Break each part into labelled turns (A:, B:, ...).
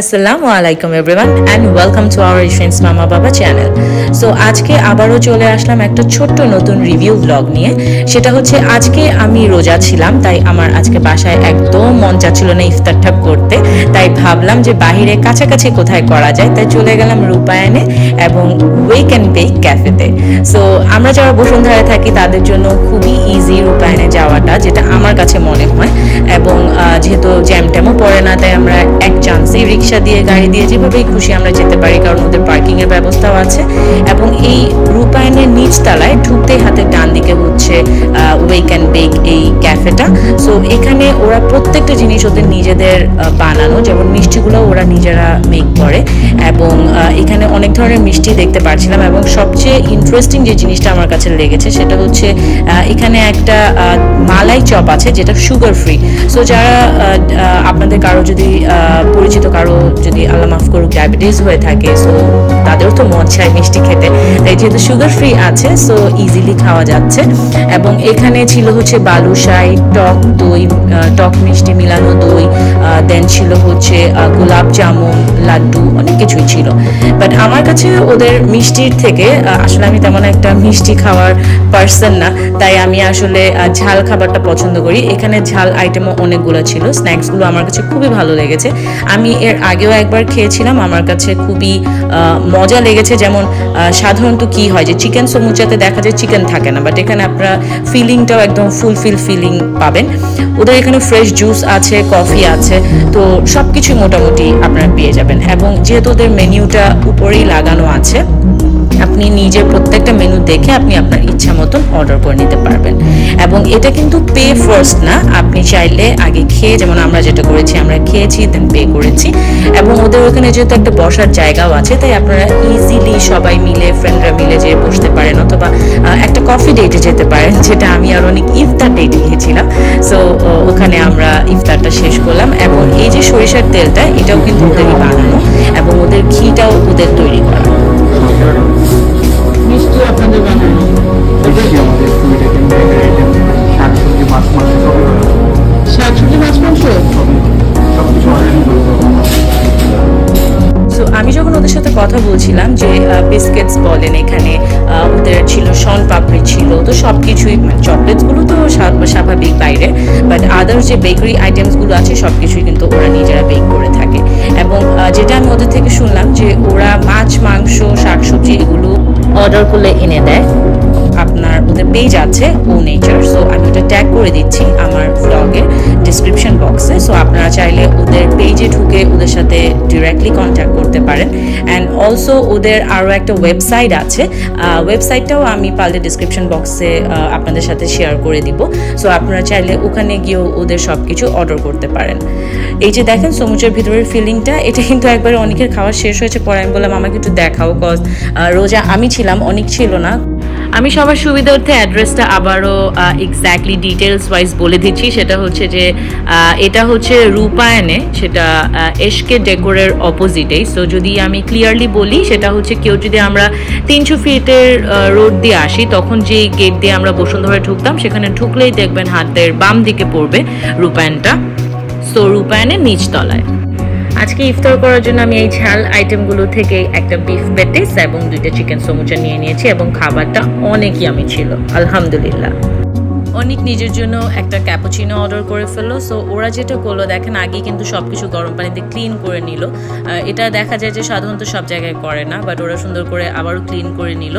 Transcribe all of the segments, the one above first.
A: আসসালামু আলাইকুম everyone and welcome to our friends Mama Baba channel. So আজকে আবারও চলে আসলাম একটা ছোট্ট নতুন রিভিউ ব্লগ নিয়ে। সেটা হচ্ছে আজকে আমি রোজা ছিলাম, তাই আমার আজকে বাসায় একদম মন চাচ্ছিল না ইফতারটা করতে, তাই ভাবলাম যে বাহিরে কাছাকাছি কোথায় করা যায়, তাই চলে গেলাম রূপায়ণে এবং ওয়েক অ্যান্ড বেক ক্যাফেতে। সো আমরা যারা বসুন্ধরায় থাকি তাদের জন্য খুবই ইজি রূপায়ণে যাওয়াটা, যেটা আমার কাছে মনে হয়। এবং যেহেতু জ্যাম ট্যামও পড়ে না, তাই আমরা এক চান্সে রিক্সা দিয়ে গাড়ি দিয়ে যেভাবেই খুশি আমরা যেতে পারি, কারণ ওদের পার্কিং এর ব্যবস্থাও আছে। এবং এই রূপায়ণের নিচতলায় ঢুকতেই হাতের ডান দিকে হচ্ছে ওয়েক অ্যান্ড বেক এই ক্যাফেটা। সো এখানে ওরা প্রত্যেকটা জিনিস ওদের নিজেদের বানানো, যেমন মিষ্টিগুলো ওরা নিজেরা মেক করে। এবং এখানে অনেক ধরনের মিষ্টি দেখতে পাচ্ছিলাম, এবং সবচেয়ে ইন্টারেস্টিং যে জিনিসটা আমার কাছে লেগেছে সেটা হচ্ছে এখানে একটা মালাই চপ আছে যেটা সুগার ফ্রি। সো যারা আপনাদের কারো যদি পরিচিত কারো যদি আল্লাহ মাফ করুক ডায়াবেটিস হয়ে থাকে, সো তাদেরও তো মন চায় মিষ্টি খেতে, তাই যেহেতু সুগার ফ্রি আছে সো ইজিলি খাওয়া যাচ্ছে। এবং এখানে ছিল হচ্ছে বালুশাই, টক দই, টক মিষ্টি মিলানো দই, দেন ছিল হচ্ছে গোলাপ জামুন, লাড্ডু, অনেক কিছুই ছিল। বাট আমার কাছে ওদের মিষ্টির থেকে আসলে আমি তেমন একটা মিষ্টি খাওয়ার পার্সন না, তাই আমি আসলে ঝাল খাবারটা পছন্দ করি। এখানে ঝাল আইটেমও অনেকগুলো ছিল, স্ন্যাক্সগুলো আমার কাছে খুবই ভালো লেগেছে। আমি এর আগেও একবার খেয়েছিলাম, আমার কাছে খুবই মজা লেগেছে। যেমন সাধারণত কি হয় যে চিকেন সমুচাতে দেখা যায় চিকেন থাকে না, বাট এখানে আপনারা ফিলিংটাও একদম ফুলফিল ফিলিং পাবেন। ওদের এখানে ফ্রেশ জুস আছে, কফি আছে, তো সব কিছুই মোটামুটি আপনারা পেয়ে যাবেন। এবং যেহেতু ওদের মেনিউটা উপরেই লাগানো আছে, আপনি নিজের প্রত্যেকটা মেনু দেখে আপনি আপনার ইচ্ছা মতন অর্ডার করে নিতে পারবেন। এবং এটা কিন্তু পে ফার্স্ট না, আপনি চাইলে আগে খেয়ে, যেমন আমরা যেটা করেছি, আমরা খেয়েছি দেন পে করেছি। এবং ওদের ওখানে যেহেতু একটা বসার জায়গাও আছে, তাই আপনারা ইজিলি সবাই মিলে, ফ্রেন্ডরা মিলে যেয়ে বসতে পারেন, অথবা একটা কফি ডেটে যেতে পারেন, যেটা আমি আর অনেক ইফতার ডেটে গিয়েছিলাম। সো ওখানে আমরা ইফতারটা শেষ করলাম। এবং এই যে সরিষার তেলটা, এটাও কিন্তু ওদেরই বানানো, এবং ওদের ঘিটাও ওদের তৈরি করা।
B: মিষ্টি আপনাদের বানানো, মিষ্টি আমাদের ফুড আইটেম, বেকারি আইটেম, শাকসবজি, মাছ মাংস সবই বানানো।
A: শাকসবজি, মাছ মাংস
B: সবকিছু অর্ডারিং করতে হবে।
A: সো আমি যখন ওদের সাথে কথা বলছিলাম যে বিস্কিটস বলেন, এখানে ওদের ছিল শন পাপড়ি ছিল, তো সব কিছুই, মানে চকলেটসগুলো তো স্বাভাবিক বাইরে, বাট আদার্স যে বেকারি আইটেমসগুলো আছে সব কিছুই কিন্তু ওরা নিজেরা বেক করে থাকে। এবং যেটা আমি ওদের থেকে শুনলাম যে ওরা মাছ মাংস শাকসবজি এগুলো অর্ডার করলে এনে দেয়। আপনার ওদের পেজ আছে ও নেচার, সো আমি ওটা ট্যাগ করে দিচ্ছি আমার ব্লগের ডিসক্রিপশন বক্সে। সো আপনারা চাইলে ওদের পেজে ঢুকে ওদের সাথে ডিরেক্টলি কন্ট্যাক্ট করতে পারেন। অ্যান্ড অলসো ওদের আরও একটা ওয়েবসাইট আছে, ওয়েবসাইটটাও আমি পারলে ডিসক্রিপশন বক্সে আপনাদের সাথে শেয়ার করে দিব। সো আপনারা চাইলে ওখানে গিয়েও ওদের সব কিছু অর্ডার করতে পারেন। এই যে দেখেন সমুচের ভিতরের ফিলিংটা, এটা কিন্তু একবারে অনেকের খাওয়া শেষ হয়েছে, পরে আমি বললাম আমাকে একটু দেখাও, কজ রোজা আমি ছিলাম, অনেক ছিল না। আমি সবার সুবিধার্থে অ্যাড্রেসটা আবারও এক্স্যাক্টলি ডিটেলস ওয়াইজ বলে দিচ্ছি। সেটা হচ্ছে যে এটা হচ্ছে রূপায়ণে, সেটা এসকে ডেকোরের অপোজিটেই। সো যদি আমি ক্লিয়ারলি বলি, সেটা হচ্ছে কেউ যদি আমরা 300 ফিটের রোড দিয়ে আসি, তখন যে গেট দিয়ে আমরা বসুন্ধরায় ঢুকতাম, সেখানে ঢুকলেই দেখবেন হাতের বাম দিকে পড়বে রূপায়ণটা। সো রূপায়ণের নিচতলায়। আজকে ইফতার করার জন্য আমি এই ঝাল আইটেমগুলো থেকে একটা বিফ প্যাটিস এবং 2টা চিকেন সমুচা নিয়ে নিয়েছি, এবং খাবারটা অনেক ইয়ামি ছিল আলহামদুলিল্লাহ। অনেক নিজের জন্য একটা ক্যাপুচিনো অর্ডার করে ফেললো। সো ওরা যেটা করলো দেখেন, আগে কিন্তু সব কিছু গরম পানিতে ক্লিন করে নিল। এটা দেখা যায় যে সাধারণত সব জায়গায় করে না, বাট ওরা সুন্দর করে আবারও ক্লিন করে নিল।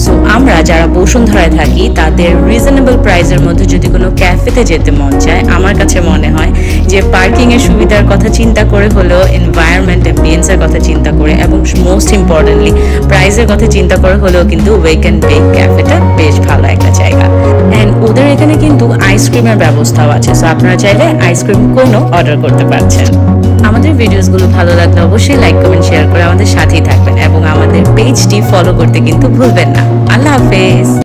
A: সো আমরা যারা বসুন্ধরায় থাকি তাদের রিজনেবল প্রাইসের মধ্যে যদি কোনো ক্যাফেতে যেতে মন চায়, আমার কাছে মনে হয় যে পার্কিংয়ের সুবিধার কথা চিন্তা করে হলেও এনভায়রনমেন্ট অ্যাম্বিয়েন্সের কথা চিন্তা করে, এবং মোস্ট ইম্পর্টেন্টলি প্রাইসের কথা চিন্তা করে হলেও কিন্তু ওয়েক অ্যান্ড বেক ক্যাফেটা বেশ ভালো একটা জায়গা। অ্যান্ড ওদের এখানে কিন্তু আইসক্রিমের ব্যবস্থাও আছে, সো আপনারা চাইলে আইসক্রিম কোনো অর্ডার করতে পারছেন। আমাদের ভিডিওসগুলো ভালো লাগলে অবশ্যই লাইক কমেন্ট শেয়ার করে আমাদের সাথেই থাকবেন, এবং আমাদের পেজটি ফলো করতে কিন্তু ভুলবেন না। আল্লাহ হাফেজ।